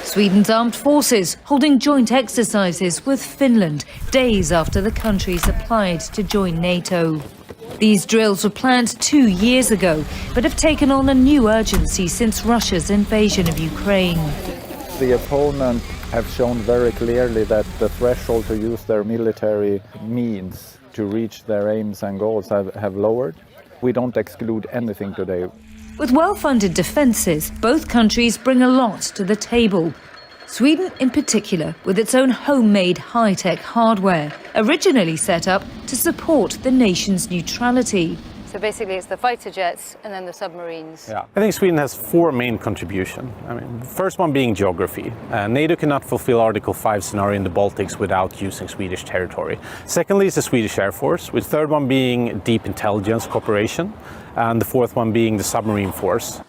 Sweden's armed forces holding joint exercises with Finland days after the countries applied to join NATO. These drills were planned 2 years ago, but have taken on a new urgency since Russia's invasion of Ukraine. The opponent have shown very clearly that the threshold to use their military means to reach their aims and goals have lowered. We don't exclude anything today. With well-funded defences, both countries bring a lot to the table. Sweden in particular, with its own homemade high-tech hardware, originally set up to support the nation's neutrality. So basically it's the fighter jets and then the submarines. Yeah. I think Sweden has 4 main contributions. The first one being geography. NATO cannot fulfill Article 5 scenario in the Baltics without using Swedish territory. Secondly is the Swedish Air Force, with the third one being deep intelligence cooperation, and the fourth one being the submarine force.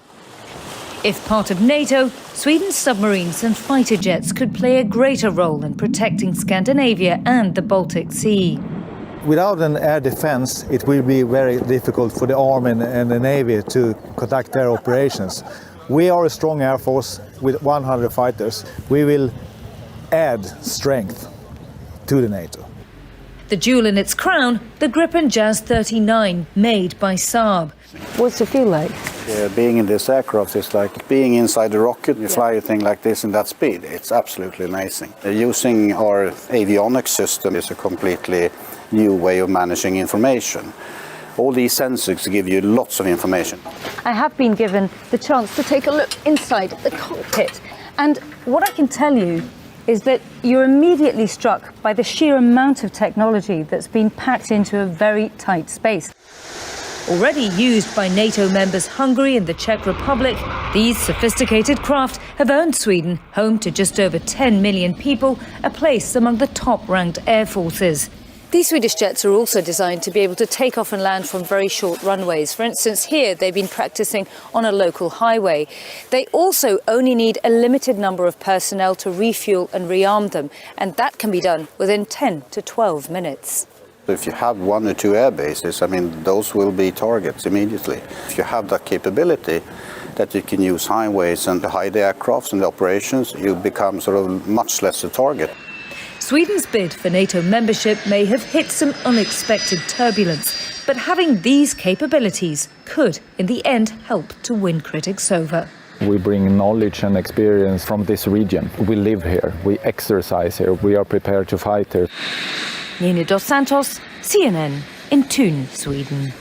If part of NATO, Sweden's submarines and fighter jets could play a greater role in protecting Scandinavia and the Baltic Sea. Without an air defense, it will be very difficult for the Army and the Navy to conduct their operations. We are a strong air force with 100 fighters. We will add strength to the NATO. The jewel in its crown, the GRIPEN Jazz 39, made by Saab. What's it feel like? Being in this aircraft is like being inside a rocket. You fly a thing like this in that speed. It's absolutely amazing. Using our avionics system is a completely new way of managing information. All these sensors give you lots of information. I have been given the chance to take a look inside the cockpit. And what I can tell you is that you're immediately struck by the sheer amount of technology that's been packed into a very tight space. Already used by NATO members Hungary and the Czech Republic, these sophisticated craft have earned Sweden, home to just over 10 million people, a place among the top-ranked air forces. These Swedish jets are also designed to be able to take off and land from very short runways. For instance, here they've been practicing on a local highway. They also only need a limited number of personnel to refuel and rearm them, and that can be done within 10 to 12 minutes. If you have 1 or 2 air bases, those will be targets immediately. If you have that capability that you can use highways and hide the aircrafts and the operations, you become sort of much less a target. Sweden's bid for NATO membership may have hit some unexpected turbulence, but having these capabilities could, in the end, help to win critics over. We bring knowledge and experience from this region. We live here, we exercise here, we are prepared to fight here. Nina dos Santos, CNN, in Thun, Sweden.